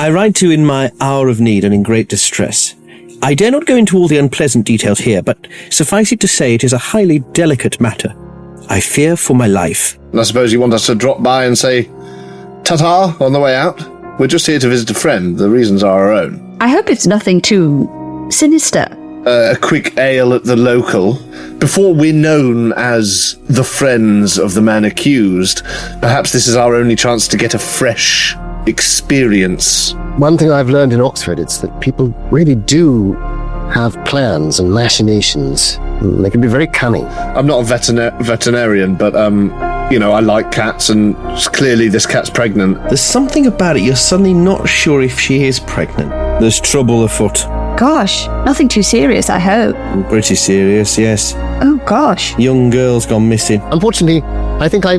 I write to you in my hour of need and in great distress. I dare not go into all the unpleasant details here, but suffice it to say it is a highly delicate matter. I fear for my life. I suppose you want us to drop by and say, ta-ta, on the way out? We're just here to visit a friend. The reasons are our own. I hope it's nothing too sinister. A quick ale at the local. Before we're known as the friends of the man accused, perhaps this is our only chance to get a fresh experience. One thing I've learned in Oxford is that people really do have plans and machinations. They can be very cunning. I'm not a veterinarian, but, I like cats, and clearly this cat's pregnant. There's something about it. You're suddenly not sure if she is pregnant. There's trouble afoot. Gosh, nothing too serious, I hope. Pretty serious, yes. Oh, gosh. Young girl's gone missing. Unfortunately, I think I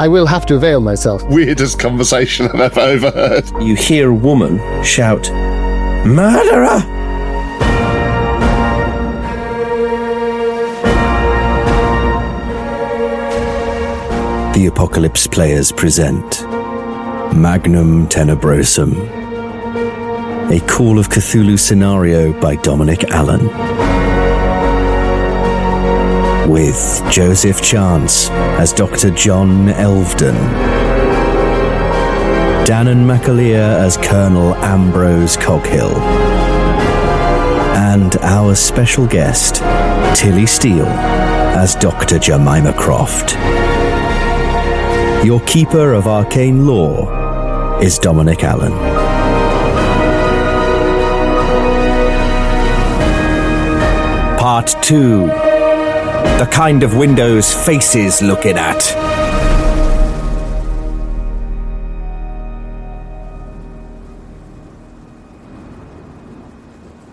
will have to avail myself. Weirdest conversation I've ever overheard. You hear a woman shout, "Murderer!" The Apocalypse Players present Magnum Tenebrosum, a Call of Cthulhu scenario by Dominic Allen, with Joseph Chance as Dr. John Elvedon, Danann McAleer as Colonel Ambrose Coghill, and our special guest, Tilly Steele, as Dr. Jemima Croft. Your keeper of arcane lore is Dominic Allen. Part 2. The kind of windows faces looking at.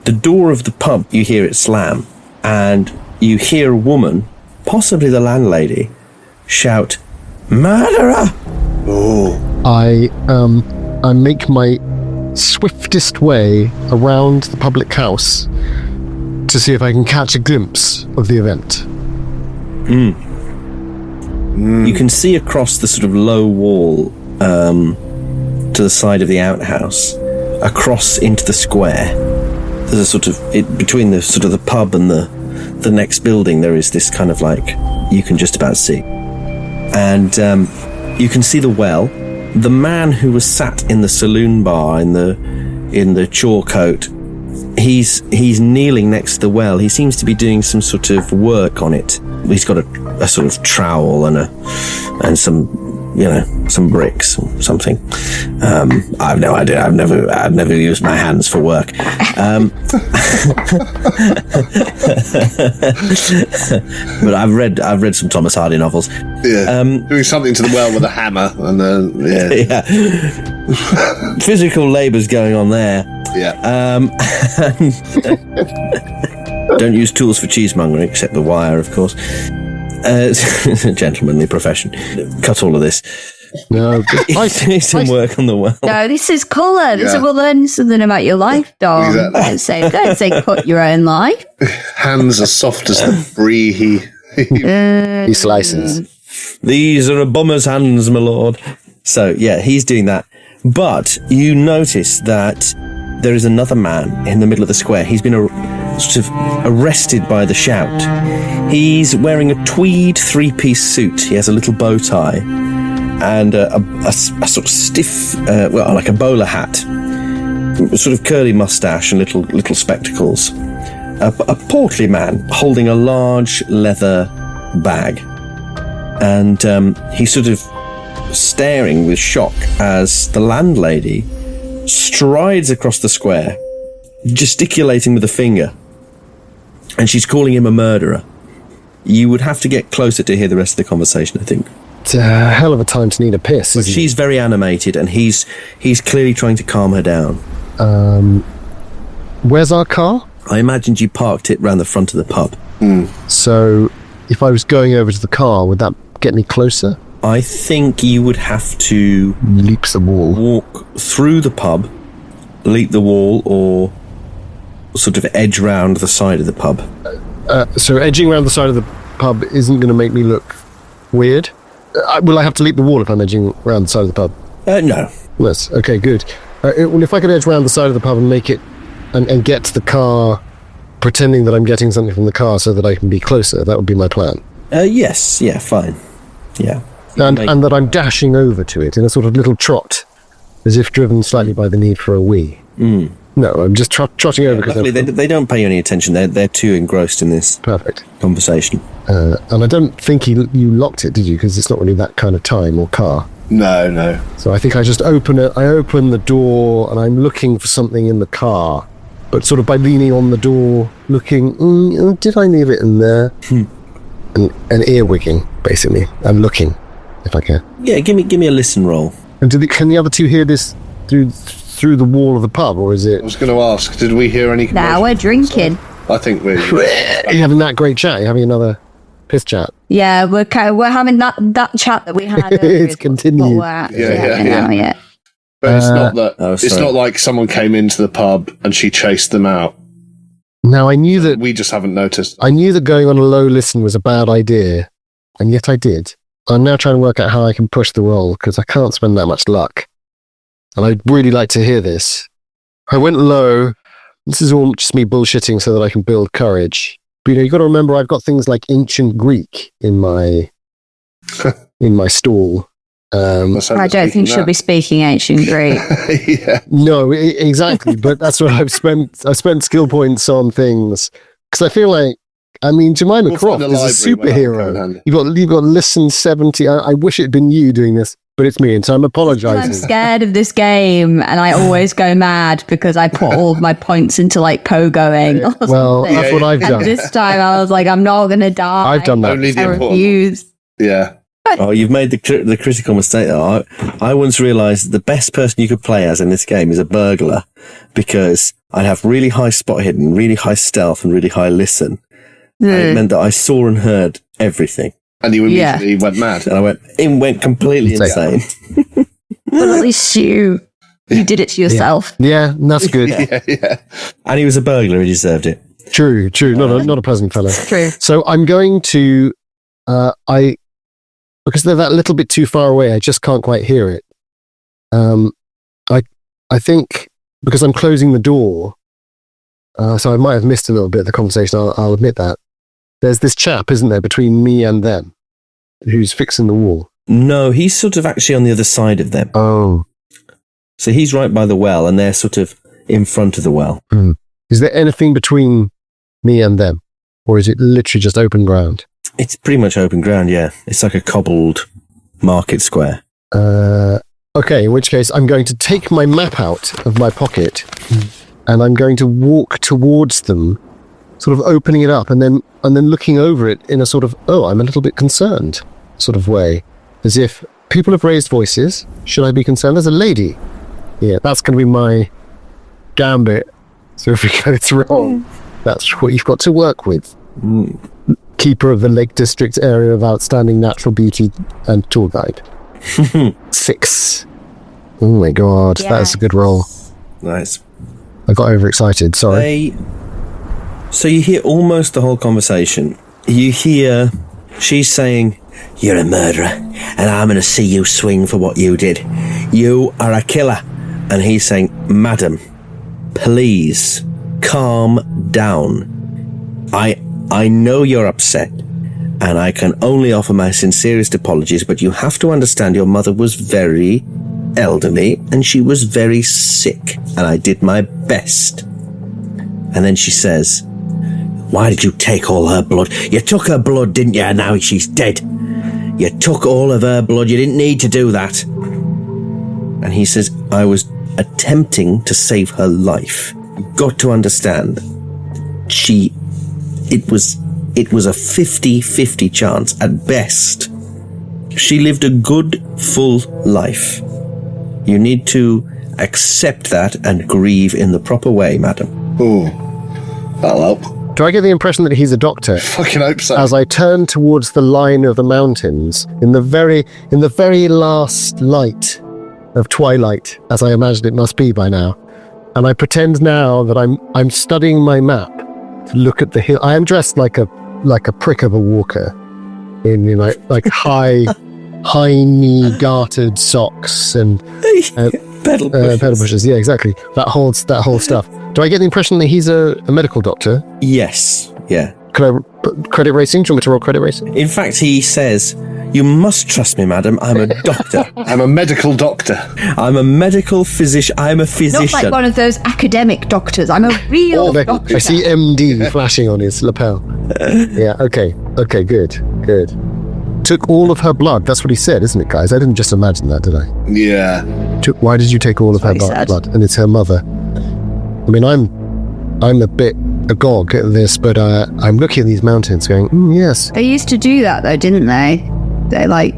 The door of the pub, you hear it slam, and you hear a woman, possibly the landlady, shout, "Murderer!" Oh. I make my swiftest way around the public house to see if I can catch a glimpse of the event. You can see across the sort of low wall to the side of the outhouse, across into the square. There's a sort of between the sort of the pub and the next building. There is this kind of like you can just about see, and you can see the well. The man who was sat in the saloon bar in the chaw coat, he's kneeling next to the well. He seems to be doing some sort of work on it. He's got a sort of trowel and some bricks or something. I've no idea. I've never used my hands for work. But I've read some Thomas Hardy novels. Yeah. Doing something to the well with a hammer and yeah. Physical labour's going on there. Yeah. Don't use tools for cheesemongering, except the wire, of course. Gentlemanly profession. Cut all of this. No, do some work on the well. No, this is colour. Yeah. We're learning something about your life, Dom. Exactly. Don't say cut your own life. Hands as soft as the brie he slices. These are a bummer's hands, my lord. So, yeah, he's doing that. But you notice that there is another man in the middle of the square. He's been sort of arrested by the shout. He's wearing a tweed three-piece suit. He has a little bow tie and a sort of stiff, like a bowler hat, sort of curly mustache and little spectacles. A portly man holding a large leather bag, and he's sort of staring with shock as the landlady strides across the square, gesticulating with a finger, and she's calling him a murderer. You would have to get closer to hear the rest of the conversation, I think. It's a hell of a time to need a piss, But isn't she's very animated, and he's clearly trying to calm her down. Where's our car? I imagined you parked it round the front of the pub. So, if I was going over to the car, would that get me closer? I think you would have to Leap the wall. walk through the pub, leap the wall, or sort of edge round the side of the pub. So edging around the side of the pub isn't going to make me look weird? Will I have to leap the wall if I'm edging around the side of the pub? No. Yes. Okay, good. Well, if I could edge around the side of the pub and make it, and get to the car, pretending that I'm getting something from the car so that I can be closer, that would be my plan. Yes, yeah, fine. Yeah. And that I'm dashing over to it in a sort of little trot, as if driven slightly by the need for a wee. Mm. No, I'm just trotting over because luckily they don't pay you any attention. They're too engrossed in this perfect conversation. And I don't think you locked it, did you? Because it's not really that kind of time or car. No. So I think I just open it. I open the door and I'm looking for something in the car, but sort of by leaning on the door, looking. Did I leave it in there? And earwigging, basically. I'm looking, if I can. Yeah, give me a listen roll. And can the other two hear this through the wall of the pub, or is it? I was going to ask, did we hear any? Now we're drinking. I think we're. Are you having that great chat? You're having another piss chat? Yeah, we're having that chat that we had. It's continued. Yeah. But it's not that. It's not like someone came into the pub and she chased them out. Now I knew that we just haven't noticed. I knew that going on a low listen was a bad idea, and yet I did. I'm now trying to work out how I can push the roll because I can't spend that much luck, and I'd really like to hear this. I went low. This is all just me bullshitting so that I can build courage. But you got to remember, I've got things like ancient Greek in my stall. I don't think she'll be speaking ancient Greek. Yeah. No, exactly. But that's what I've spent. I spent skill points on things because I feel like, Jemima Croft is a superhero. You've got listen 70. I wish it had been you doing this, but it's me, and so I'm apologising. I'm scared of this game, and I always go mad because I put all of my points into like co-going. Well, that's what I've done. And this time I was like, I'm not going to die. I've done that. Only the I refuse. Yeah. Oh, you've made the critical mistake though. I once realised the best person you could play as in this game is a burglar, because I'd have really high spot hidden, really high stealth, and really high listen. And it meant that I saw and heard everything. And you immediately went mad. And I went completely insane. But at least you did it to yourself. Yeah, that's good. Yeah. And he was a burglar; he deserved it. True. Not a pleasant fellow. True. So I'm going to, because they're that little bit too far away, I just can't quite hear it. I think because I'm closing the door, so I might have missed a little bit of the conversation. I'll admit that. There's this chap, isn't there, between me and them, who's fixing the wall. No, he's sort of actually on the other side of them. Oh. So he's right by the well, and they're sort of in front of the well. Is there anything between me and them? Or is it literally just open ground? It's pretty much open ground, yeah. It's like a cobbled market square. Okay, in which case I'm going to take my map out of my pocket and I'm going to walk towards them, sort of opening it up and then looking over it in a sort of, I'm a little bit concerned sort of way. As if people have raised voices. Should I be concerned? There's a lady. Yeah, that's going to be my gambit. So if we get it wrong, that's what you've got to work with. Keeper of the Lake District area of outstanding natural beauty and tour guide. 6. Oh my god, that's a good roll. Nice. I got overexcited, sorry. So you hear almost the whole conversation. You hear she's saying, "You're a murderer, and I'm going to see you swing for what you did. You are a killer." And he's saying, "Madam, please calm down. I know you're upset, and I can only offer my sincerest apologies, but you have to understand your mother was very elderly, and she was very sick, and I did my best." And then she says, "Why did you take all her blood? You took her blood, didn't you? And now she's dead. You took all of her blood. You didn't need to do that." And he says, "I was attempting to save her life. You've got to understand. It was a 50-50 chance at best. She lived a good, full life. You need to accept that and grieve in the proper way, madam." Ooh, that'll help. Do I get the impression that he's a doctor? Fucking hope so. As I turn towards the line of the mountains, in the very last light of twilight, as I imagine it must be by now, and I pretend now that I'm studying my map to look at the hill. I am dressed like a prick of a walker, in like high knee gartered socks and Pedal pushers. Pedal pushers, yeah, exactly. That whole stuff. Do I get the impression that he's a medical doctor? Yes, yeah. Can I credit racing? Do you want me to roll credit racing? In fact, he says, "You must trust me, madam. I'm a doctor. I'm a medical doctor. I'm a medical physician. I'm a physician." Not like one of those academic doctors. I'm a real doctor. I see MD flashing on his lapel. Yeah, okay, good. Took all of her blood. That's what he said, isn't it, guys? I didn't just imagine that, did I? Yeah. Why did you take all of her blood? And it's her mother. I mean, I'm a bit agog at this, but I'm looking at these mountains going, yes. They used to do that, though, didn't they? They, like,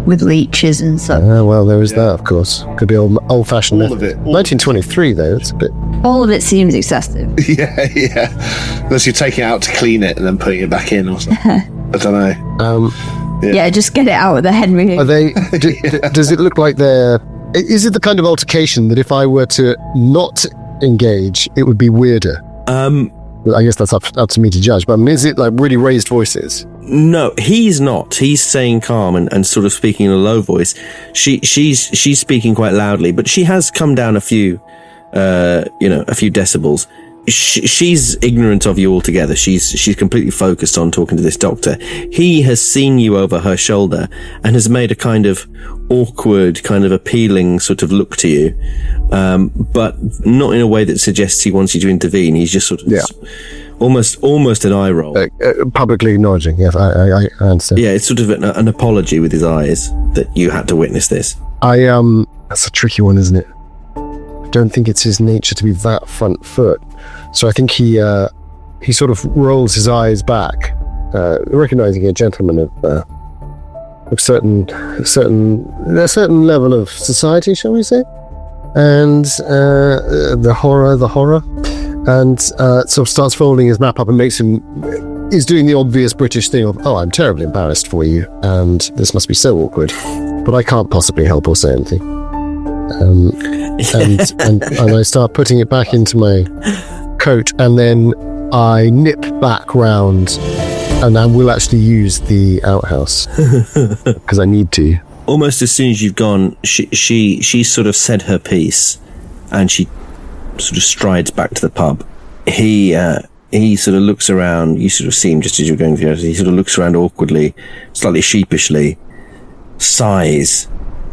with leeches and stuff. Well, there is that, of course. Could be old-fashioned All method. of it. 1923, though, it's a bit... All of it seems excessive. Yeah. Unless you're taking it out to clean it and then putting it back in or something. I don't know. Yeah, just get it out of the head movie. Are they... Does it look like they're... Is it the kind of altercation that if I were to not engage, it would be weirder? I guess that's up to me to judge, but I mean, is it like really raised voices? No, he's not. He's staying calm and sort of speaking in a low voice. She's speaking quite loudly, but she has come down a few decibels. She's ignorant of you altogether. She's completely focused on talking to this doctor. He has seen you over her shoulder and has made a kind of awkward, kind of appealing sort of look to you, but not in a way that suggests he wants you to intervene. He's just sort of almost an eye roll, publicly acknowledging. Yes, I understand. Yeah, it's sort of an apology with his eyes that you had to witness this. That's a tricky one, isn't it? I don't think it's his nature to be that front foot. So I think he sort of rolls his eyes back, recognizing a gentleman of a certain level of society, shall we say, and the horror, and sort of starts folding his map up and is doing the obvious British thing of, I'm terribly embarrassed for you, and this must be so awkward, but I can't possibly help or say anything. And I start putting it back into my coat, and then I nip back round, and I will actually use the outhouse because I need to. Almost as soon as you've gone, she sort of said her piece, and she sort of strides back to the pub. He sort of looks around. You sort of see him just as you're going through. He sort of looks around awkwardly, slightly sheepishly, sighs,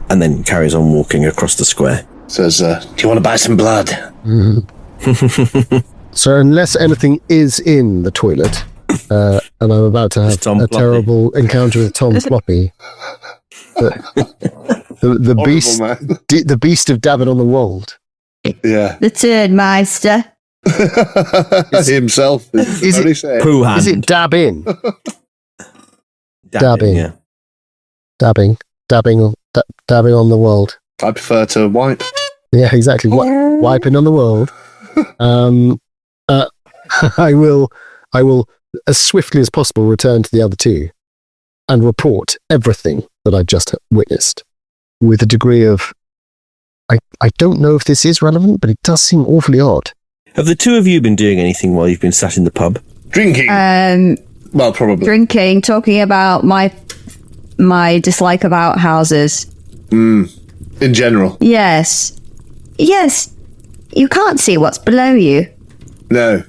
and then carries on walking across the square. Says, do you want to buy some blood? So unless anything is in the toilet, and I'm about to have a terrible encounter with Tom Floppy, the beast, the beast of Dabbing on the Wold. Yeah. The Turnmeister. Himself. Is it poo hand? Is it dabbing? Dabbing. Yeah. Dabbing on the world. I prefer to wipe. Yeah, exactly. Wiping on the world. I will, as swiftly as possible, return to the other two and report everything that I've just witnessed with a degree of, I don't know if this is relevant, but it does seem awfully odd. Have the two of you been doing anything while you've been sat in the pub? Drinking. Well, probably. Drinking, talking about my dislike of outhouses. In general. Yes. You can't see what's below you. No.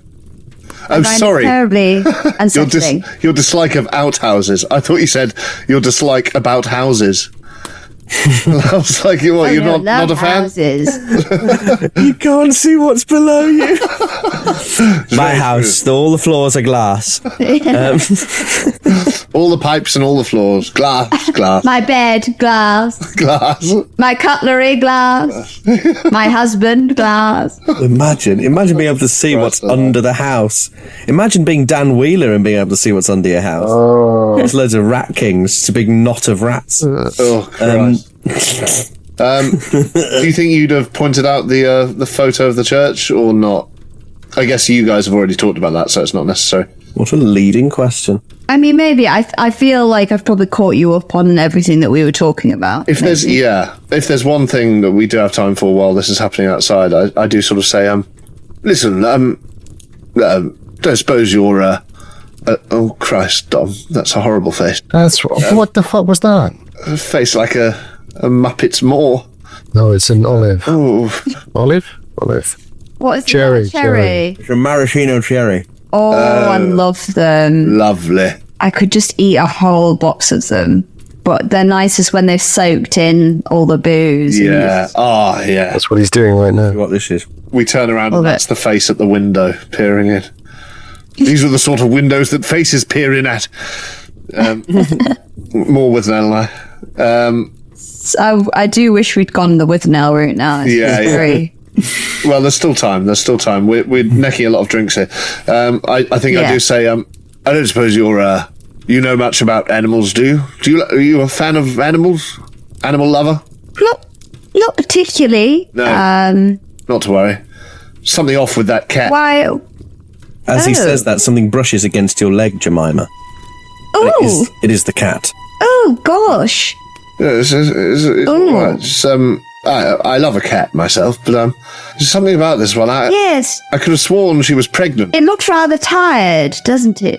Oh, sorry. Terribly unsettling. Your dislike of outhouses. I thought you said your dislike about houses. I was like, what? You're not a fan? Houses. You can't see what's below you. My house, all the floors are glass. All the pipes and all the floors. Glass. My bed, glass. Glass. My cutlery, glass. My husband, glass. Imagine being able to see what's under the house. Imagine being Dan Wheeler and being able to see what's under your house. There's loads of rat kings, just a big knot of rats. Oh, Christ. Do you think you'd have pointed out the photo of the church or not? I guess you guys have already talked about that, so it's not necessary. What a leading question. I mean, maybe. I feel like I've probably caught you up on everything that we were talking about. If there's one thing that we do have time for while this is happening outside, I do sort of say, listen, don't suppose you're, oh Christ, Dom, that's a horrible face. What the fuck was that? A face like a Muppet's maw. No, it's an olive. Ooh. Olive? What is Cherry, that? Cherry. It's a maraschino cherry. Oh, I love them. Lovely. I could just eat a whole box of them. But they're nicest when they've soaked in all the booze. Yeah. Oh, yeah. That's what he's doing right now. What this is? We turn around Love and it. that's the face at the window peering in. These are the sort of windows that faces peer in at. More with Nell and I. So I do wish we'd gone the Withnell route now. It's Yeah, just yeah. very- Well, there's still time. We're necking a lot of drinks here. I think I Yeah. do say, I don't suppose you know much about animals, do you? Are you a fan of animals? Animal lover? Not particularly. No. Not to worry. Something off with that cat. Why? As he Oh. says that, something brushes against your leg, Jemima. Oh, It is the cat. oh gosh. Yeah, it's all right. I love a cat myself, but there's something about this one. Yes, I could have sworn she was pregnant. it looked rather tired, doesn't it?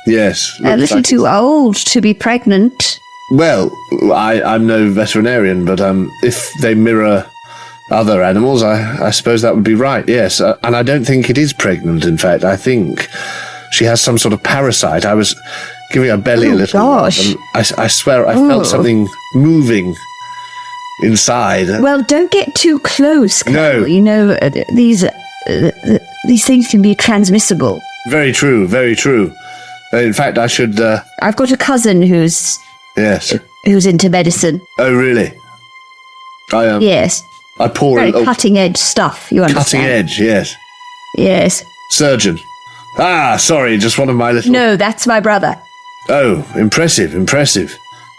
Yes. A looks little like too it. old to be pregnant. Well, I'm no veterinarian, but if they mirror other animals, I suppose that would be right, yes. And I don't think it is pregnant, in fact. I think she has some sort of parasite. I was giving her belly a little rub, gosh. and I swear I felt something moving inside. Well, don't get too close, Carl. No. You know, these things can be transmissible. Very true, very true. In fact, I should, I've got a cousin who's yes. into medicine. Oh, really? Yes, I pour very a little cutting edge stuff. You understand? cutting edge, yes. Yes. Surgeon. Ah, sorry, just one of my little... No, that's my brother. Oh, impressive.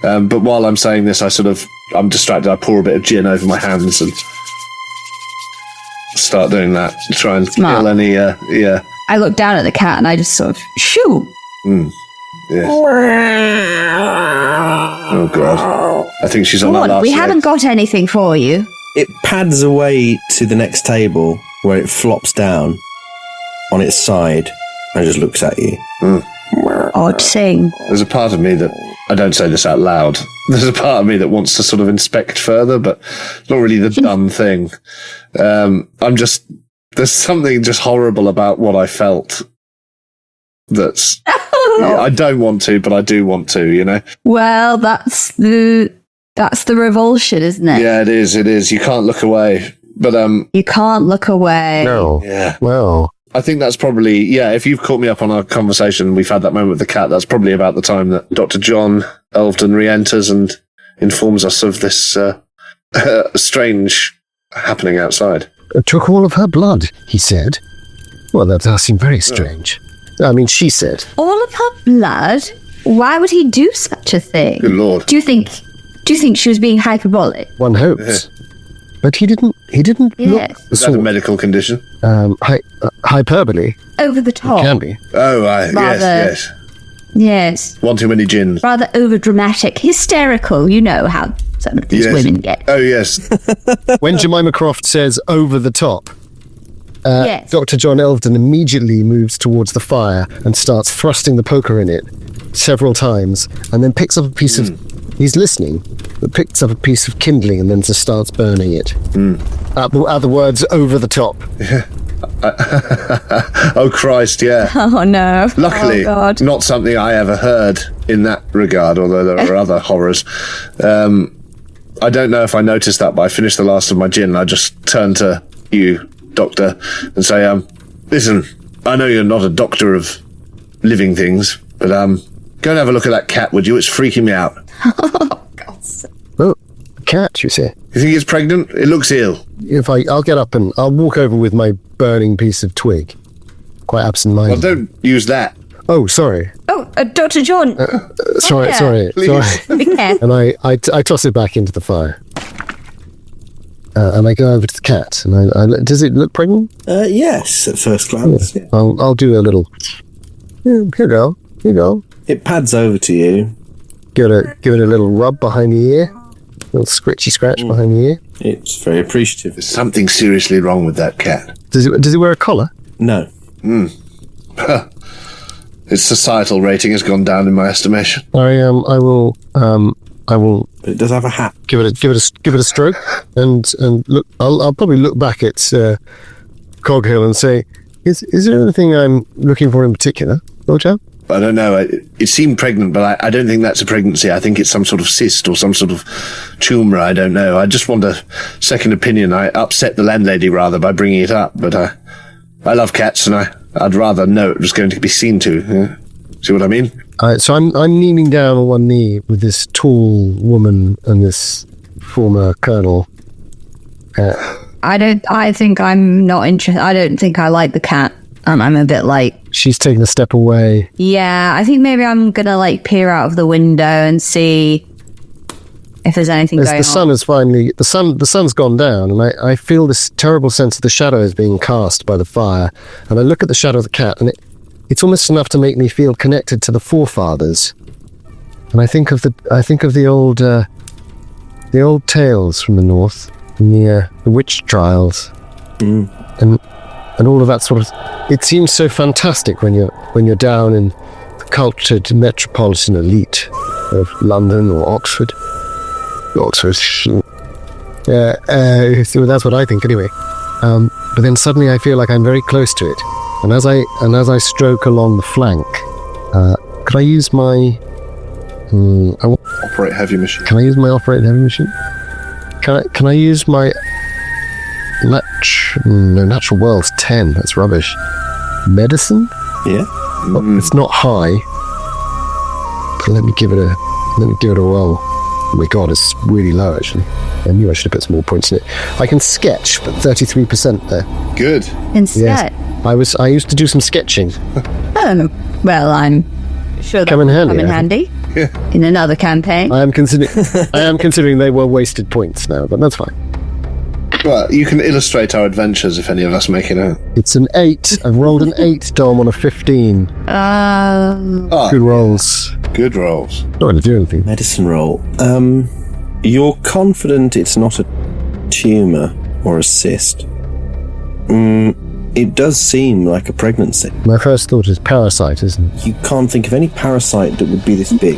But while I'm saying this, I'm distracted. I pour a bit of gin over my hands and start doing that to try and Smart. kill any, yeah. I look down at the cat and I just sort of shoo. Yes. Oh, God. I think she's on Come her on, last we leg. haven't got anything for you. It pads away to the next table where it flops down on its side and just looks at you. Odd thing. There's a part of me that... I don't say this out loud. There's a part of me that wants to sort of inspect further, but it's not really the done thing. There's something just horrible about what I felt. That's... I don't want to, but I do want to, you know? Well, that's the revulsion, isn't it? Yeah, it is. You can't look away. But, You can't look away. No. yeah. Well, I think that's probably, yeah, if you've caught me up on our conversation, we've had that moment with the cat, that's probably about the time that Dr. John Elvedon re-enters and informs us of this strange happening outside. took all of her blood, he said. Well, that does seem very strange. I mean, she said. All of her blood? Why would he do such a thing? Good Lord. Do you think she was being hyperbolic? One hopes. But he didn't look Yes. the Is that a sort. medical condition? Hyperbole Over the top. can be. Oh, Rather- yes. Yes. One too many gins. Rather over dramatic, hysterical. You know how some of these Yes. women get. Oh, yes. When Jemima Croft says over the top, Yes. Dr. John Elvedon immediately moves towards the fire and starts thrusting the poker in it several times, and then picks up a piece of... He's listening, but picks up a piece of kindling and then just starts burning it. At the words, over the top. Oh, Christ, yeah. Oh no. Luckily, Oh God. not something I ever heard in that regard, although there are other horrors. I don't know if I noticed that, but I finished the last of my gin and I just turned to you, Doctor, and say, listen, I know you're not a doctor of living things, but go and have a look at that cat, would you? It's freaking me out. Oh, a cat, you say? You think it's pregnant? It looks ill. I'll get up and I'll walk over with my burning piece of twig. Quite Well, absent-minded. don't use that. Oh, sorry. Oh, Dr. John. Sorry, yeah. sorry. Please. Be careful. And I toss it back into the fire. And I go over to the cat. And does it look pregnant? Yes, at first glance. Yeah. I'll do a little... Yeah, here you go. It pads over to you. Give it a little rub behind the ear. A little scratchy scratch behind the ear. It's very appreciative. There's something seriously wrong with that cat. Does it wear a collar? No. Its societal rating has gone down in my estimation. I will I will But it does have a hat. give it a stroke, and look. I'll probably look back at Coghill and say, is there anything I'm looking for in particular, old chap? I don't know. It seemed pregnant, but I don't think that's a pregnancy. I think it's some sort of cyst or some sort of tumour. I don't know. I just want a second opinion. I upset the landlady rather by bringing it up, but I love cats, and I'd rather know it was going to be seen to. Yeah? See what I mean? So I'm kneeling down on one knee with this tall woman and this former colonel. I think I'm not interested. I don't think I like the cat. I'm a bit like... She's taking a step away. Yeah, I think maybe I'm going to like peer out of the window and see if there's anything going on. The sun is finally... The sun's gone down, and I feel this terrible sense of the shadow is being cast by the fire. And I look at the shadow of the cat, and it's almost enough to make me feel connected to the forefathers. And I think of the old tales from the north, and the witch trials, and all of that sort of. It seems so fantastic when you're down in the cultured metropolitan elite of London or Oxford. Yeah, so that's what I think anyway. But then suddenly I feel like I'm very close to it, and as I stroke along the flank, could I use my Operate heavy machine. Can I use my operate heavy machine? Can I use my natural world's 10? That's rubbish. Medicine? Yeah. Oh, it's not high. But let me give it a roll. Oh my god, it's really low actually. I knew I should have put some more points in it. I can sketch, but 33% there. Good. Instead. Yes. I used to do some sketching. Well, I'm sure Come in handy, come in I handy. In another campaign. I am considering they were wasted points now, but that's fine. Well, you can illustrate our adventures if any of us make it out. It's an 8. I've rolled an 8, Dom, on a 15. Good rolls. Good rolls. Not going to do anything. Medicine roll. You're confident it's not a tumour or a cyst. It does seem like a pregnancy. My first thought is parasite, isn't it? You can't think of any parasite that would be this big,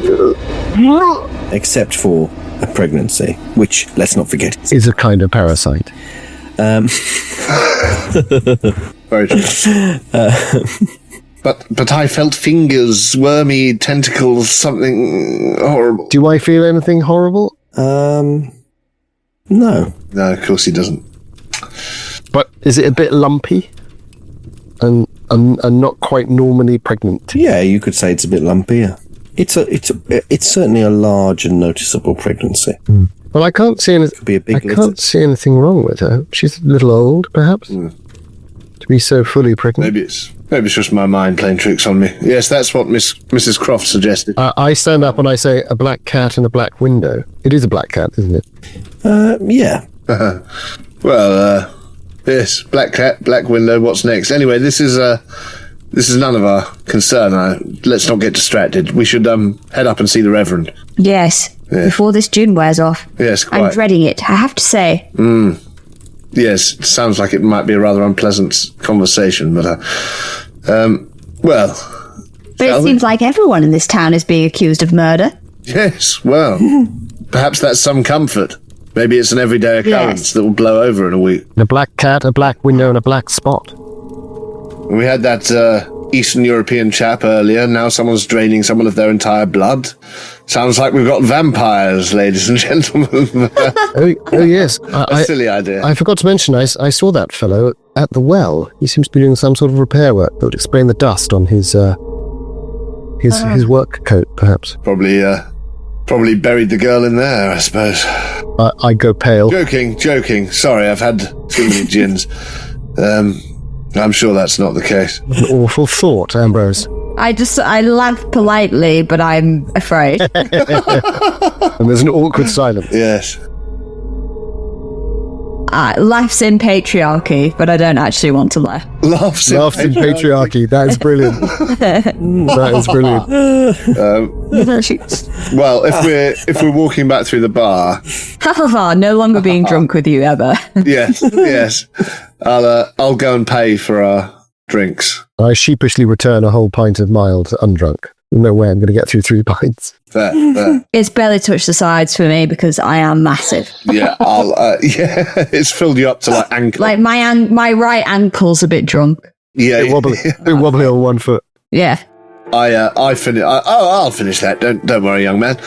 except for a pregnancy, which, let's not forget, Is a kind of parasite. Very true. But I felt fingers, wormy tentacles, something horrible. Do I feel anything horrible? No. No, of course he doesn't. But is it a bit lumpy? And not quite normally pregnant? Yeah, you could say it's a bit lumpy. Yeah. It's certainly a large and noticeable pregnancy. Well, I can't see anything. Be a big I can't see anything wrong with her. She's a little old, perhaps, to be so fully pregnant. Maybe it's just my mind playing tricks on me. Yes, that's what Mrs. Croft suggested. I stand up and I say, a black cat in a black window. It is a black cat, isn't it? Yeah. Well, yes, black cat, black window. What's next? Anyway, this is none of our concern. Let's not get distracted. We should head up and see the Reverend. Yes. Yeah. Before this June wears off. Yes, quite. I'm dreading it, I have to say. Yes, it sounds like it might be a rather unpleasant conversation, but well. But it seems like everyone in this town is being accused of murder. Yes, well, perhaps that's some comfort. Maybe it's an everyday occurrence that will blow over in a week. A black cat, a black window, and a black spot. We had that Eastern European chap earlier. Now someone's draining someone of their entire blood. Sounds like we've got vampires, ladies and gentlemen. Oh yes. A silly idea. I forgot to mention, I saw that fellow at the well. He seems to be doing some sort of repair work that would explain the dust on his work coat, perhaps. Probably buried the girl in there, I suppose. I go pale. Joking. Sorry, I've had too many gins. I'm sure that's not the case. An awful thought, Ambrose. I laugh politely, but I'm afraid. And there's an awkward silence. Yes. Laughs in patriarchy, but I don't actually want to laugh. Laughs in patriarchy. That is brilliant. That is brilliant. Well, if we're walking back through the bar, No longer being drunk with you ever. yes, I'll go and pay for our drinks. I sheepishly return a whole pint of mild undrunk. No way I'm going to get through 3 pints. Fair. It's barely touched the sides for me because I am massive. Yeah, it's filled you up to like ankle. Like my right ankle's a bit drunk. Yeah, Bit wobbly on 1 foot. Yeah. I'll finish that. Don't worry, young man.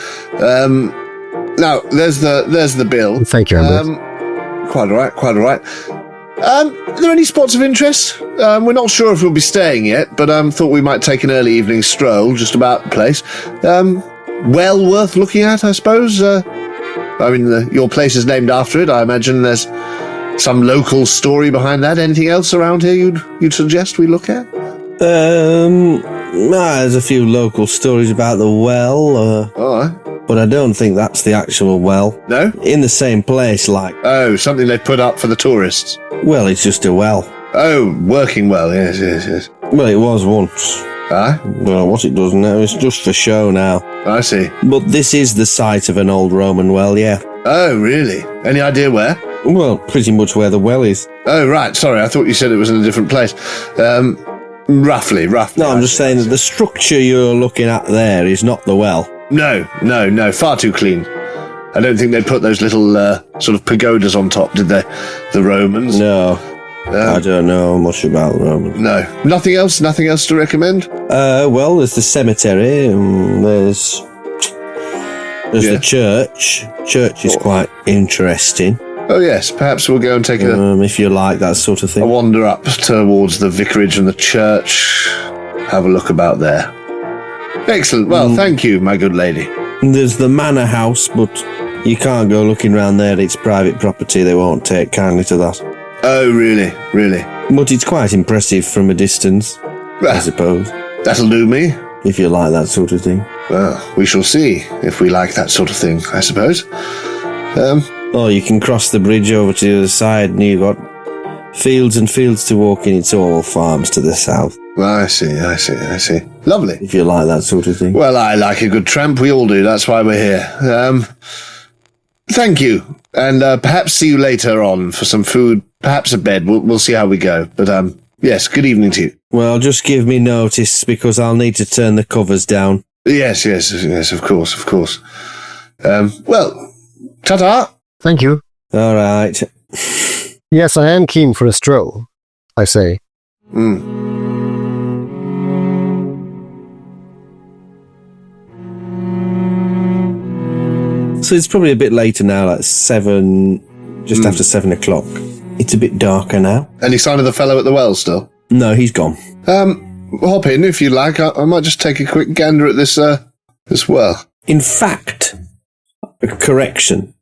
Now there's the bill. Thank you, Ambrose. Quite all right. Are there any spots of interest? We're not sure if we'll be staying yet, but thought we might take an early evening stroll just about the place. Well worth looking at, I suppose. I mean, your place is named after it. I imagine there's some local story behind that. Anything else around here you'd suggest we look at? There's a few local stories about the well. All right. But I don't think that's the actual well. No? In the same place, like... Oh, something they've put up for the tourists. Well, it's just a well. Oh, working well, yes. Well, it was once. Ah? Well, what it does now, it's just for show now. I see. But this is the site of an old Roman well, yeah. Oh, really? Any idea where? Well, pretty much where the well is. Oh, right, sorry, I thought you said it was in a different place. Roughly. No, I'm just saying that the structure you're looking at there is not the well. No, far too clean. I don't think they put those little sort of pagodas on top, did they? The Romans? No. I don't know much about the Romans. No. Nothing else to recommend? Well, there's the cemetery, there's the church. Church is quite interesting. Oh, yes, perhaps we'll go and take if you like that sort of a thing. wander up towards the vicarage and the church. Have a look about there. Excellent. Well, thank you, my good lady. There's the manor house, but you can't go looking round there. It's private property. They won't take kindly to that. Oh, really? But it's quite impressive from a distance, I suppose. That'll do me. If you like that sort of thing. Well, we shall see if we like that sort of thing, I suppose. Or you can cross the bridge over to the other side and you've got fields and fields to walk in. It's all farms to the south. I see. Lovely. If you like that sort of thing. Well, I like a good tramp. We all do. That's why we're here. Thank you. And perhaps see you later on for some food, perhaps a bed. We'll see how we go. But yes, good evening to you. Well, just give me notice because I'll need to turn the covers down. Yes, of course. Well, ta-ta. Thank you. All right. Yes, I am keen for a stroll, I say. So it's probably a bit later now, like 7, just after 7 o'clock. It's a bit darker now. Any sign of the fellow at the well still? No, he's gone. Hop in if you like. I might just take a quick gander at this well. In fact, a correction.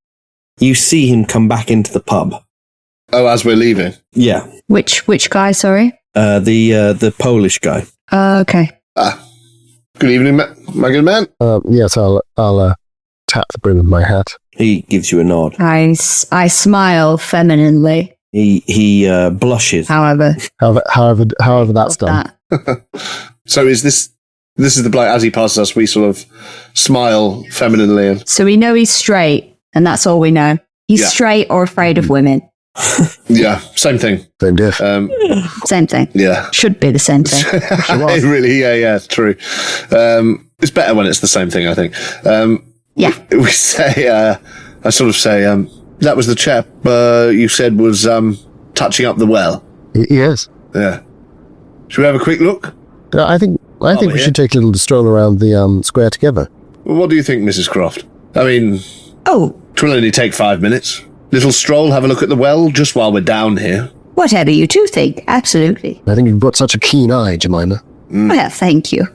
You see him come back into the pub. Oh, as we're leaving? Yeah. Which guy, sorry? The Polish guy. Okay. Good evening, my good man. Yes, I'll tap the brim of my hat. He gives you a nod. I smile femininely. He blushes. However However that's done. that. So is this is the blight as he passes us, we sort of smile femininely and So we know he's straight, and that's all we know. He's straight or afraid of women. yeah, same thing. Same diff. Same thing. Yeah. Should be the same thing. It really, yeah, it's true. It's better when it's the same thing, I think. Yeah. We say, I sort of say, that was the chap you said was touching up the well. Yes. Yeah. Should we have a quick look? I think we should take a little stroll around the square together. Well, what do you think, Mrs. Croft? I mean, Oh, twill only take 5 minutes. Little stroll, have a look at the well, just while we're down here. whatever you two think. Absolutely. I think you've got such a keen eye, Jemima. Well, thank you.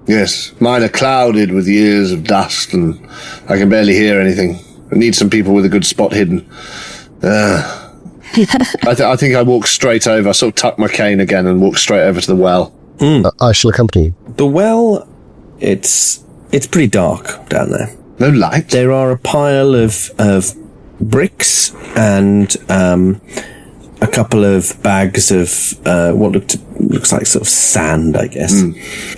Yes, mine are clouded with years of dust, and I can barely hear anything. I need some people with a good spot hidden. I think I walk straight over. I sort of tuck my cane again and walk straight over to the well. I shall accompany you. The well, it's pretty dark down there. No light? There are a pile of bricks and a couple of bags of what looks like sort of sand, I guess.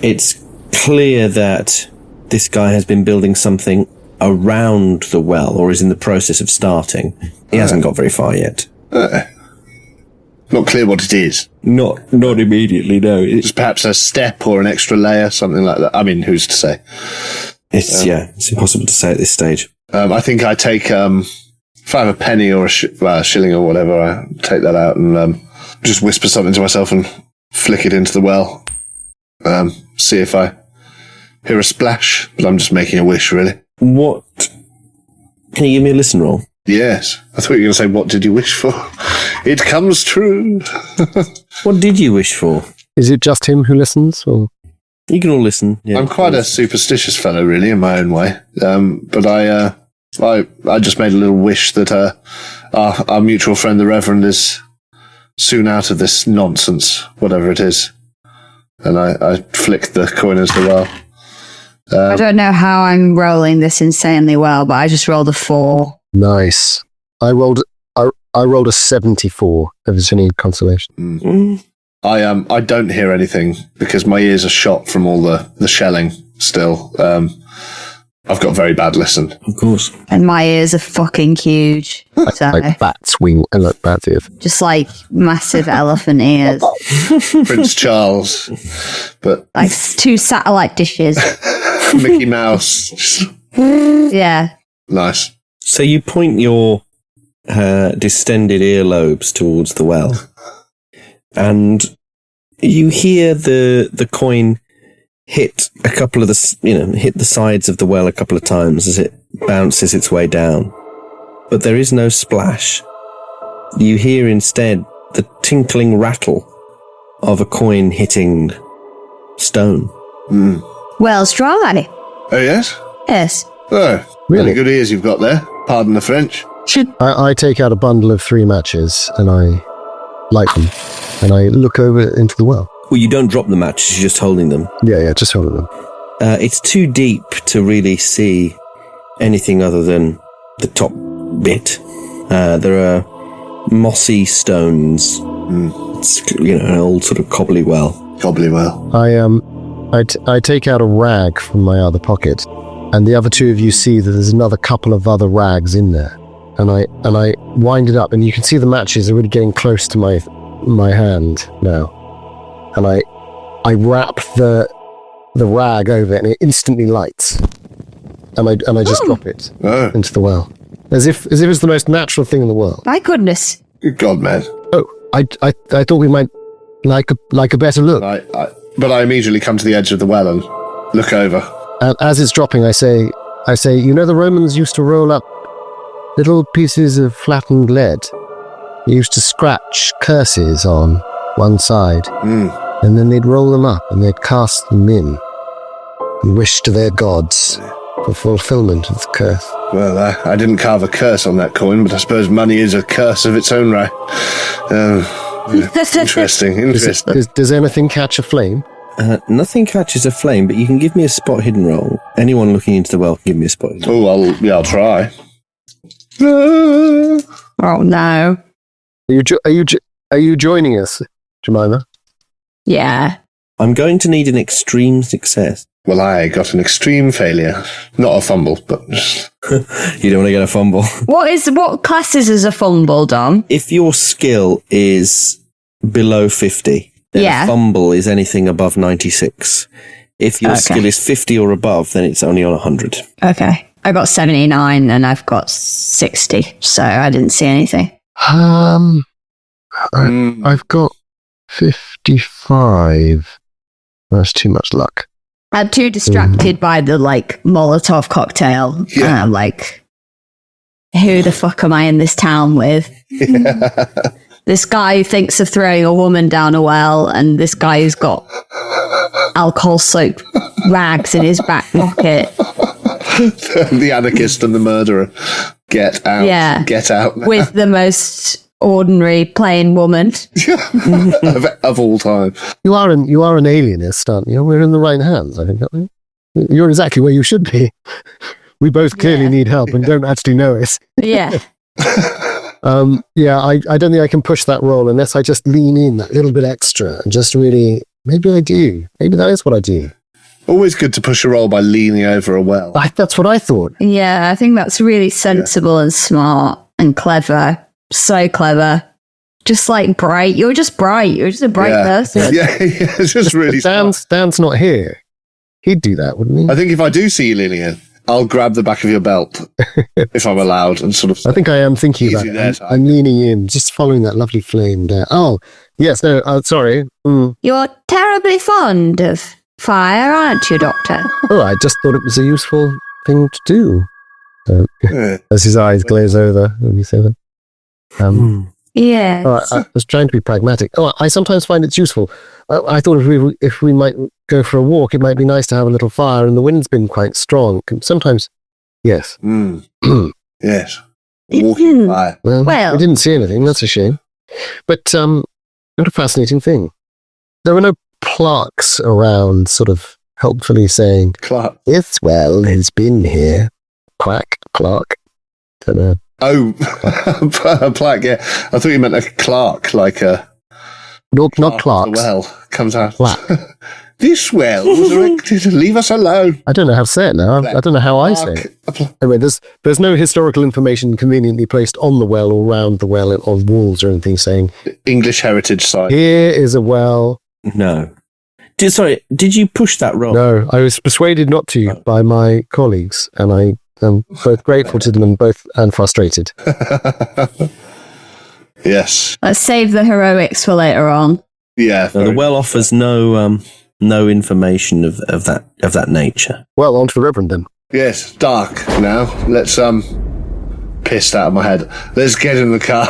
It's clear that this guy has been building something around the well, or is in the process of starting. He hasn't got very far yet. Not clear what it is. Not immediately, no. Just perhaps a step or an extra layer, something like that. I mean, who's to say? It's impossible to say at this stage. I think I take, if I have a penny or a shilling or whatever, I take that out and just whisper something to myself and flick it into the well. See if I hear a splash, but I'm just making a wish, really. What? Can you give me a listen roll? Yes. I thought you were going to say, what did you wish for? It comes true. What did you wish for? Is it just him who listens? Or? You can all listen. Yeah, I'm quite a superstitious fellow, really, in my own way. But I just made a little wish that our mutual friend, the Reverend, is soon out of this nonsense, whatever it is. And I flicked the coin into the well. I don't know how I'm rolling this insanely well, but I just rolled a 4. Nice. I rolled a 74. If there's any consolation. I don't hear anything because my ears are shot from all the shelling still. I've got very bad listen. Of course. And my ears are fucking huge. So, Like bats' wing and like bats' ears. just like massive elephant ears. Prince Charles, but Like 2 satellite dishes. Mickey Mouse. Yeah. Nice. So you point your distended earlobes towards the well, and you hear the coin hit a couple of hit the sides of the well a couple of times as it bounces its way down. But there is no splash. You hear instead the tinkling rattle of a coin hitting stone. Well's dry. Oh, yes? Yes. Oh, really good ears you've got there. Pardon the French. I take out a bundle of 3 matches and I light them. And I look over into the well. Well, you don't drop the matches, you're just holding them. Yeah, just holding them. It's too deep to really see anything other than the top bit. There are mossy stones. It's an old sort of cobbly well. Cobbly well. I take out a rag from my other pocket, and the other 2 of you see that there's another couple of other rags in there. And I wind it up, and you can see the matches are really getting close to my hand now. And I wrap the rag over it, and it instantly lights. And I just drop it into the well, as if it's the most natural thing in the world. My goodness. Good God, man. Oh, I thought we might like a better look. But I immediately come to the edge of the well and look over. And as it's dropping, I say, the Romans used to roll up little pieces of flattened lead. They used to scratch curses on one side, and then they'd roll them up and they'd cast them in and wish to their gods for fulfillment of the curse. Well, I didn't carve a curse on that coin, but I suppose money is a curse of its own right. Interesting. Does anything catch a flame? Nothing catches a flame, but you can give me a spot hidden roll. Anyone looking into the well can give me a spot hidden roll. Oh, I'll try. Oh, no. Are you joining us, Jemima? Yeah. I'm going to need an extreme success. Well, I got an extreme failure. Not a fumble, but... You don't want to get a fumble. What classes as a fumble, Dom? If your skill is below 50, then a fumble is anything above 96. If your skill is 50 or above, then it's only on 100. Okay. I got 79 and I've got 60, so I didn't see anything. I've got 55. That's too much luck. I'm too distracted by the, Molotov cocktail. Yeah. I'm who the fuck am I in this town with? Yeah. This guy who thinks of throwing a woman down a well, and this guy who's got alcohol-soaked rags in his back pocket. The anarchist and the murderer. Get out. Yeah. Get out now. With the most ordinary, plain woman. of all time. You are an alienist, aren't you? We're in the right hands, I think, aren't we? You're exactly where you should be. We both clearly need help and don't actually know it. Yeah. I don't think I can push that roll unless I just lean in that little bit extra and just really, maybe I do. Maybe that is what I do. Always good to push a roll by leaning over a well. That's what I thought. Yeah, I think that's really sensible and smart and clever. So clever. just like bright. You're just bright. You're just a bright person. Yeah, it's just really smart. Dan's not here. He'd do that, wouldn't he? I think if I do see you leaning in, I'll grab the back of your belt, if I'm allowed, and sort of... I think I am thinking Easy about it. there, Ty. I'm leaning in, just following that lovely flame there. Oh, yes, no, sorry. You're terribly fond of fire, aren't you, Doctor? Oh, I just thought it was a useful thing to do. Yeah. As his eyes glaze over when you say that. Yes. I was trying to be pragmatic. Oh, I sometimes find it's useful. I thought if we might go for a walk, it might be nice to have a little fire, and the wind's been quite strong. Sometimes, yes. Yes. Walking fire. Well, Well- we didn't see anything. That's a shame. But what a fascinating thing. There were no plaques around, sort of helpfully saying, Clark. "This well has been here." Quack, Clark. Don't know. Oh, a plaque, yeah. I thought you meant a Clark, like a... Not The Clark's. well comes out. Plaque. This well was erected. Leave us alone. I don't know how to say it now. I don't know how I say it. Anyway, there's no historical information conveniently placed on the well or around the well on walls or anything saying, English heritage site. here is a well. No. Did you push that roll? No, I was persuaded not to by my colleagues, and I am both grateful to them and frustrated. Yes. Let's save the heroics for later on. Yeah. No, the well offers no information of that nature. Well, on to the Reverend then. Yes, dark now. Let's, pissed out of my head. Let's get in the car.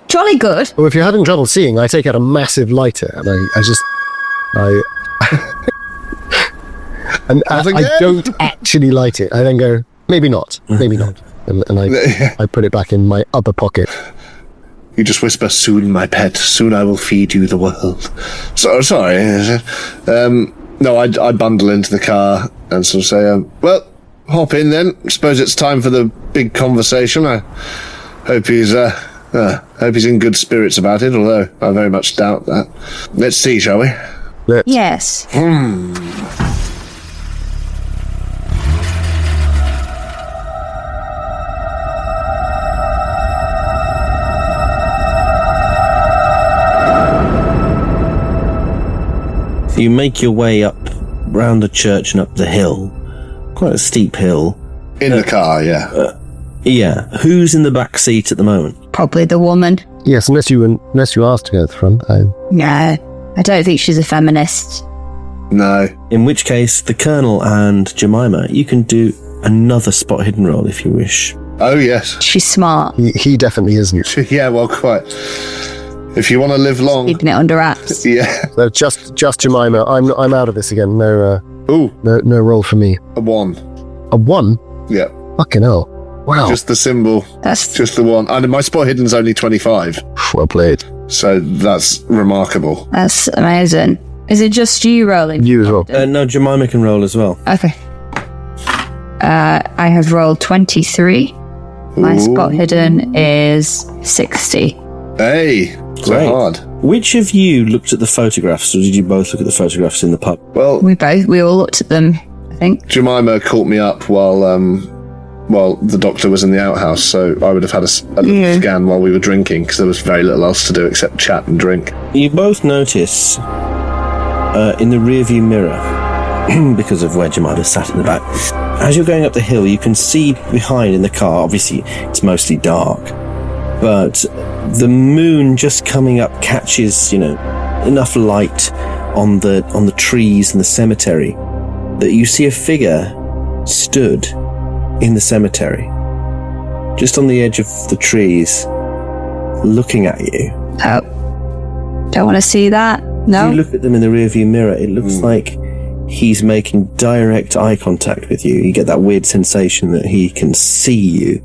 Jolly good. Well, if you're having trouble seeing, I take out a massive lighter, and I don't actually light it. I then go, maybe not, and I put it back in my upper pocket. You just whisper, soon, my pet, soon I will feed you the world. Sorry. No, I bundle into the car and sort of say, well, hop in then. Suppose it's time for the big conversation. I hope he's in good spirits about it, although I very much doubt that. Let's see, shall we? Yes. You make your way up round the church and up the hill. Quite a steep hill. In the car, yeah. Yeah. Who's in the back seat at the moment? Probably the woman. Yes, unless you asked to go to the front. No, I don't think she's a feminist. No. In which case, the Colonel and Jemima, you can do another spot hidden roll if you wish. Oh, yes. She's smart. He definitely isn't. Yeah, well, quite. If you want to live long. Keeping it under wraps. Yeah. So just Jemima. I'm out of this again. No roll for me. A 1. A 1? Yeah. Fucking hell. Wow. Just the symbol. That's Just the one. And my spot hidden's only 25. Well played. So that's remarkable. amazing. Is it just you rolling? You as well. No, Jemima can roll as well. Okay. I have rolled 23. My Ooh. spot hidden is 60. Hey. So Great. hard. Which of you looked at the photographs, or did you both look at the photographs in the pub? Well, We all looked at them, I think. Jemima caught me up while the doctor was in the outhouse, so I would have had a little scan while we were drinking, because there was very little else to do except chat and drink. You both notice in the rearview mirror, because of where Jemima sat in the back, as you're going up the hill, you can see behind in the car, obviously it's mostly dark, but the moon just coming up catches, enough light on the trees and the cemetery that you see a figure stood in the cemetery, just on the edge of the trees, looking at you. Oh. Don't want to see that. No. If you look at them in the rearview mirror, it looks like he's making direct eye contact with you. You get that weird sensation that he can see you,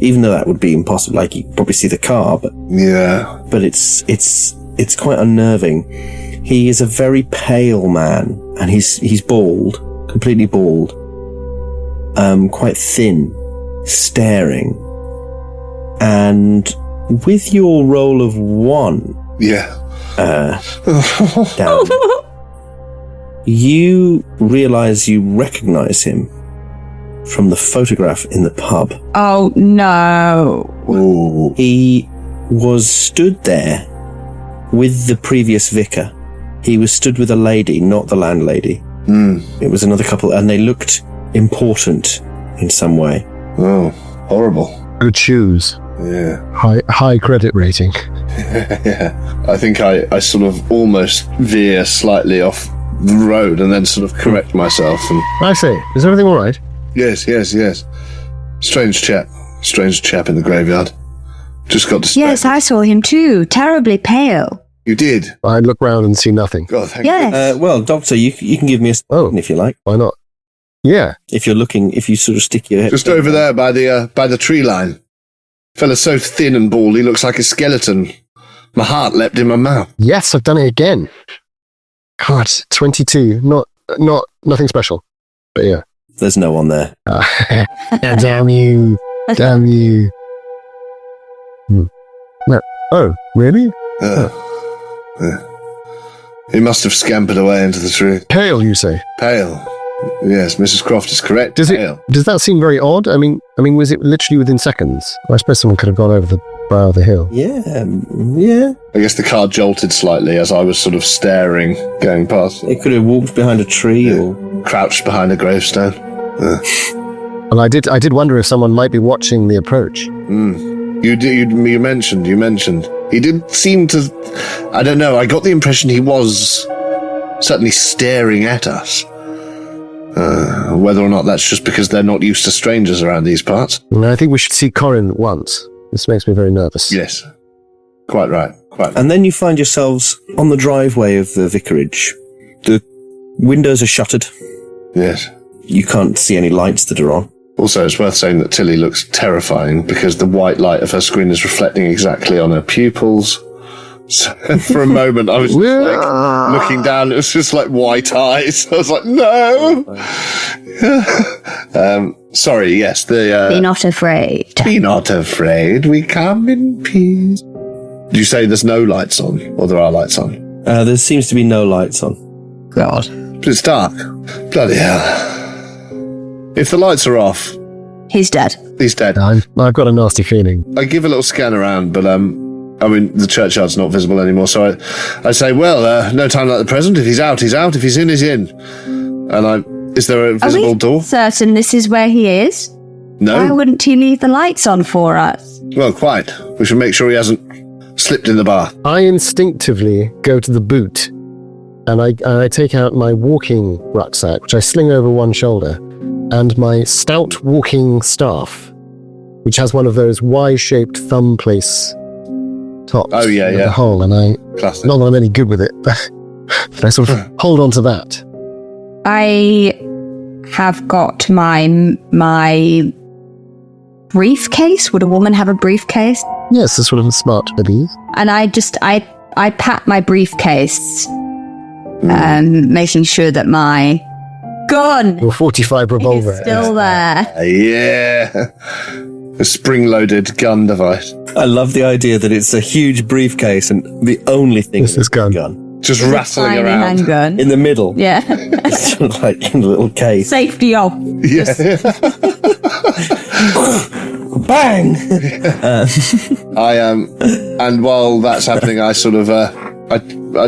even though that would be impossible. Like, you probably see the car, but it's quite unnerving. He is a very pale man, and he's bald, completely bald, quite thin, staring, and with your roll of 1, down, you realise you recognise him from the photograph in the pub. Oh, no. Ooh. He was stood there with the previous vicar. He was stood with a lady, not the landlady. It was another couple, and they looked important in some way. Oh, horrible. Good shoes. Yeah. High credit rating. Yeah. I think I sort of almost veer slightly off the road and then sort of correct myself. And I say, is everything all right? yes. Strange chap in the graveyard. Just got distracted. Yes, I saw him too. Terribly pale. You did? I look round and see nothing. God, thank Yes. Well, Doctor, you can give me a if you like. Why not? Yeah. If you're looking, if you sort of stick your head... Just over there by the tree line. Fella's so thin and bald, he looks like a skeleton. My heart leapt in my mouth. Yes, I've done it again. God, 22. Nothing special. But yeah. There's no one there. Damn you. Damn you. No. Oh, really? He must have scampered away into the tree. Pale, you say? Pale. Yes, Mrs. Croft is correct. Does Pale. that seem very odd? I mean, was it literally within seconds? I suppose someone could have gone over the brow of the hill. Yeah. I guess the car jolted slightly as I was sort of staring, going past. It could have walked behind a tree or... Crouched behind a gravestone. Well, I did wonder if someone might be watching the approach. You mentioned. He did seem to... I don't know, I got the impression he was certainly staring at us. Whether or not that's just because they're not used to strangers around these parts. And I think we should see Corin once. This makes me very nervous. Yes. Quite right. And then you find yourselves on the driveway of the vicarage. The windows are shuttered. Yes. You can't see any lights that are on. Also, it's worth saying that Tilly looks terrifying because the white light of her screen is reflecting exactly on her pupils. So for a moment, I was just like looking down. It was just like white eyes. I was like, no. Sorry. Yes. Be not afraid. Be not afraid. We come in peace. Did you say there's no lights on, or there are lights on? There seems to be no lights on. God. But it's dark. Bloody hell. If the lights are off, He's dead. he's dead. I've got a nasty feeling. I give a little scan around, but I mean, the churchyard's not visible anymore, so I say, well, no time like the present. If he's out, he's out. If he's in, he's in. And is there a visible door? Certain this is where he is? No. Why wouldn't he leave the lights on for us? Well, quite. We should make sure he hasn't slipped in the bath. I instinctively go to the boot, and I take out my walking rucksack, which I sling over one shoulder, and my stout walking staff, which has one of those Y-shaped thumb place tops. Oh, yeah, with yeah. a hole, and I... Classic. Not that I'm any good with it, but I sort of hold on to that. I have got my briefcase. Would a woman have a briefcase? Yes, a sort of smart baby. And I pat my briefcase, making sure that my gun Your 45 revolver. is still there. Yeah. A spring-loaded gun device. I love the idea that it's a huge briefcase and the only thing It's this gun. Just It's a rattling tiny around. handgun. In the middle. Yeah. It's like in a little case. Safety off. Yeah. Bang! And while that's happening, I sort of, I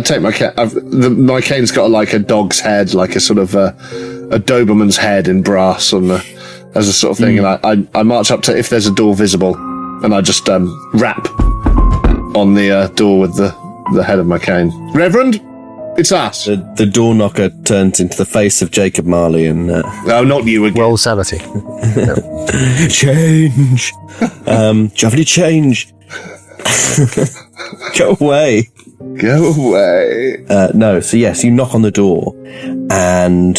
take my cane. My cane's got like a dog's head, like a sort of a Doberman's head in brass on the, as a sort of thing. And I march up to if there's a door visible, and I just rap on the door with the head of my cane. Reverend, it's us. The door knocker turns into the face of Jacob Marley and... No, not you again. Roll sanity. Change! Do you have any change? Go away. Go away. No, so yes, you knock on the door, and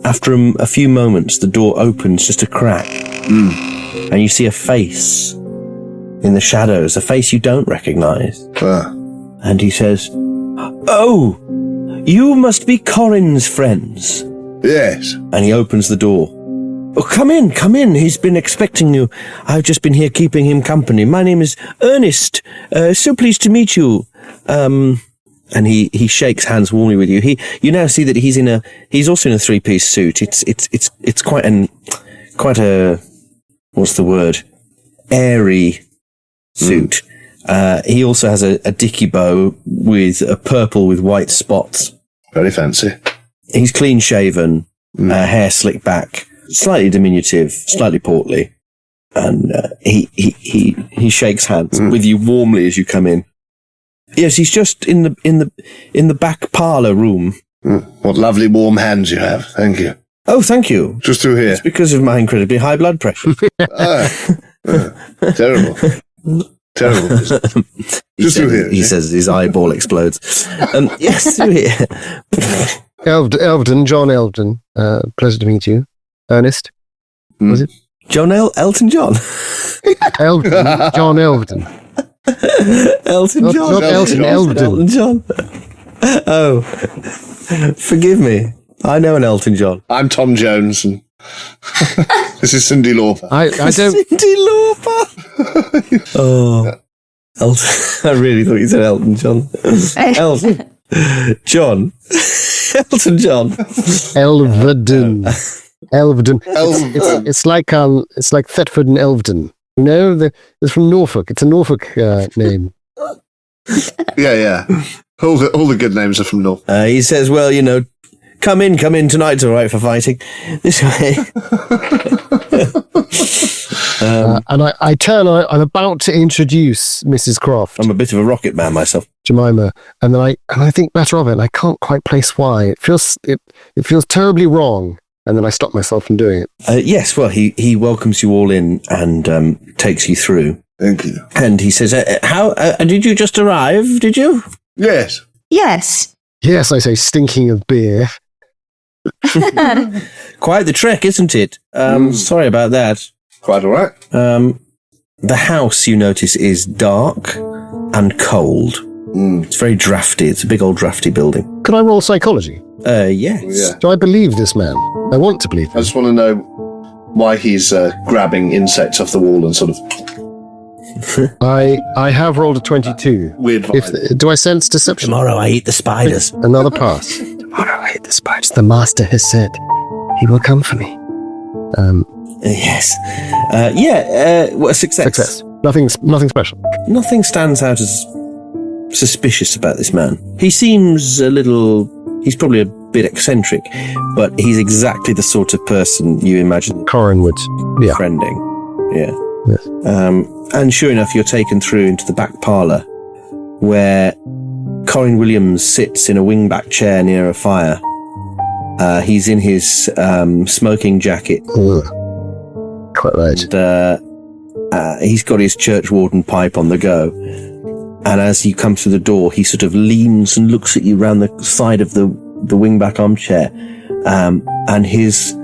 after a few moments, the door opens just a crack, and you see a face in the shadows, a face you don't recognize. And he says, "Oh, you must be Corin's friends." Yes. And he opens the door. "Oh, come in. He's been expecting you. I've just been here keeping him company. My name is Ernest. So pleased to meet you." And he shakes hands warmly with you. You now see that he's also in a three-piece suit. It's quite a, what's the word? airy suit. He also has a dicky bow with a purple with white spots. Very fancy. He's clean shaven, hair slicked back, slightly diminutive, slightly portly, and he shakes hands with you warmly as you come in. Yes, he's just in the back parlour room. What lovely warm hands you have. Thank you. Oh, thank you. Just through here. It's because of my incredibly high blood pressure. Terrible. Terrible. Just through here. He says his eyeball explodes. Yes, through here. Elvedon, John Elvedon. Pleasure to meet you. Ernest, was it? Elton John. Elvedon, John Elvedon. Elton John. Not Elton, Elvedon. Elton John. Oh, forgive me. I know an Elton John. I'm Tom Jones, and this is Cyndi Lauper. I don't. Cyndi Lauper. Oh, Elton. I really thought you said Elton John. Elton John. Elton John. Elvedon. Elvedon. It's like Thetford and Elvedon. You know, it's from Norfolk. It's a Norfolk name. Yeah. All the good names are from North. He says, well, you know, come in. Tonight's all right for fighting. This way. And I turn. I'm about to introduce Mrs. Croft. I'm a bit of a rocket man myself. Jemima, and then I think better of it. And I can't quite place why. It feels terribly wrong. And then I stop myself from doing it. Yes, well, he welcomes you all in and takes you through. Thank you. And he says, how did you just arrive? Did you? Yes. Yes. Yes, I say, stinking of beer. Quite the trek, isn't it? Sorry about that. Quite all right. The house, you notice, is dark and cold. It's very drafty. It's a big old drafty building. Could I roll psychology? Yes. Yeah. Do I believe this man? I want to believe I him. just want to know why he's grabbing insects off the wall and sort of I have rolled a 22. weird vibe. Do I sense deception? Tomorrow I eat the spiders. Another pass. Tomorrow I hit the spiders. The master has said he will come for me. Yes. Well, Success. Nothing special. Nothing stands out as suspicious about this man. He seems he's probably a bit eccentric, but he's exactly the sort of person you imagine Corin would. Yeah. friending. Yeah. Yes. And sure enough, you're taken through into the back parlour where Corin Williams sits in a wingback chair near a fire. He's in his smoking jacket. Ugh. Quite right. And he's got his churchwarden pipe on the go. And as you come through the door, he sort of leans and looks at you round the side of the wingback armchair. And his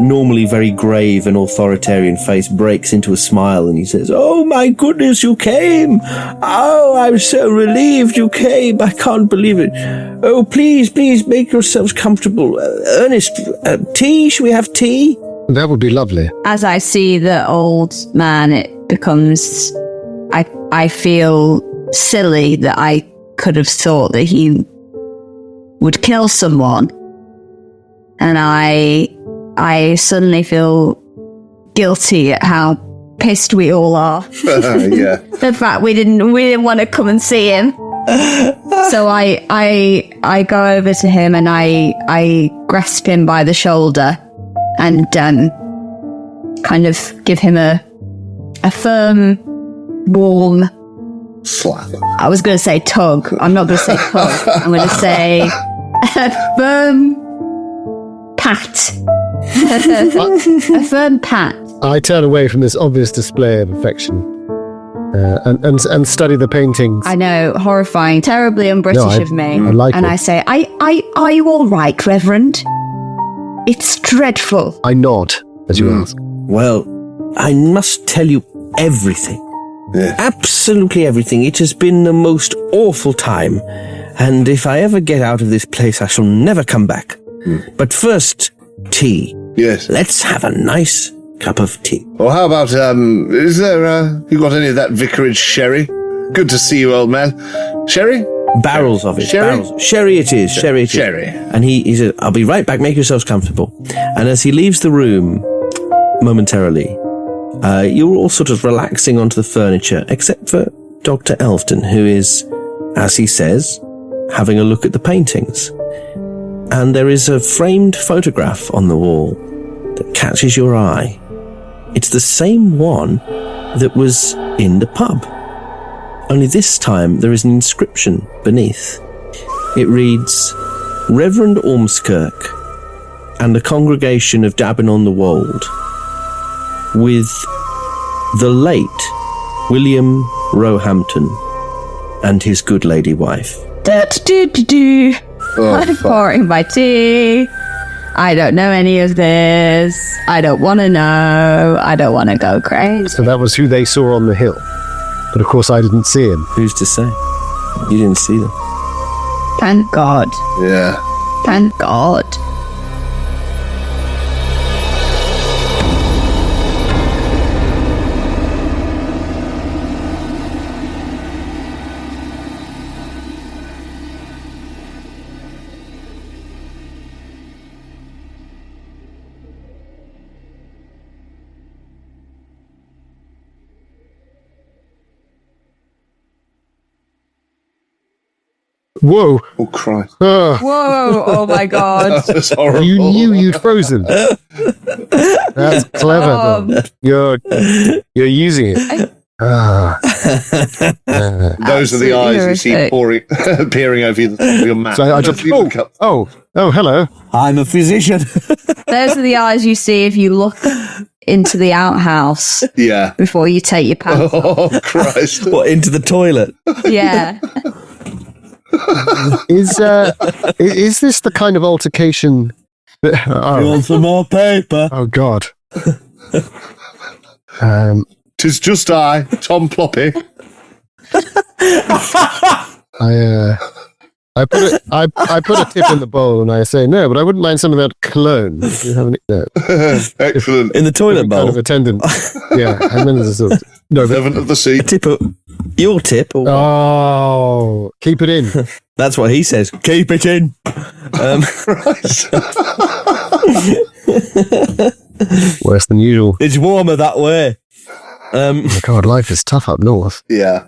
normally very grave and authoritarian face breaks into a smile, and he says, "Oh my goodness, you came! Oh, I'm so relieved you came. I can't believe it. Oh, please make yourselves comfortable. Ernest, tea? Should we have tea?" That would be lovely. As I see the old man, it becomes... I feel silly that I could have thought that he would kill someone. And I suddenly feel guilty at how pissed we all are. Yeah. The fact we didn't want to come and see him. So I go over to him and I grasp him by the shoulder and kind of give him a firm, warm Slap. I was going to say tug. I'm not going to say tug. I'm going to say a firm pat. A firm pat. I turn away from this obvious display of affection and study the paintings. I know, horrifying, terribly un-British of me. I like and it. I say, are you all right, Reverend? It's dreadful. I nod as you ask. Well, I must tell you everything. Yeah. Absolutely everything. It has been the most awful time. And if I ever get out of this place, I shall never come back. But first, tea. Yes. Let's have a nice cup of tea. Well, how about, is there, you got any of that vicarage sherry? Good to see you, old man. Sherry? Barrels of it. Sherry? Barrels. Sherry it is. Sherry it is. Sherry. And he said, "I'll be right back. Make yourselves comfortable." And as he leaves the room momentarily, You're all sort of relaxing onto the furniture, except for Dr. Elvedon, who is, as he says, having a look at the paintings. And there is a framed photograph on the wall that catches your eye. It's the same one that was in the pub. Only this time there is an inscription beneath. It reads, Reverend Ormskirk and the congregation of Dabbin on the Wold, with the late William Roehampton and his good lady wife. I'm pouring my tea. I don't know any of this. I don't want to know. I don't want to go crazy. So that was who they saw on the hill. But of course I didn't see him. Who's to say? You didn't see them. Thank God. Yeah. Thank God. Whoa. Oh, Christ. Ah, Whoa, oh my God. That's horrible. you knew you'd frozen. That's clever. Dom. You're using it. Those are the eyes you see peering over your map. So I just, oh, hello. I'm a physician. Those are the eyes you see if you look into the outhouse Yeah. before you take your pants off. Oh, Christ. What, into the toilet? Yeah. Is this the kind of altercation that, You want some more paper? oh God. 'Tis just I, Tom Ploppy. I put a tip in the bowl and I say no, but I wouldn't mind some of that cologne. Do you have any? No. Excellent. In the toilet bowl? Kind of attendant. Yeah, and then there's a sort of, no, but, Servant of the sea. Your tip? Or what? oh, keep it in. That's what he says. Keep it in. Christ. Worse than usual. It's warmer that way. Oh my God, life is tough up north. Yeah.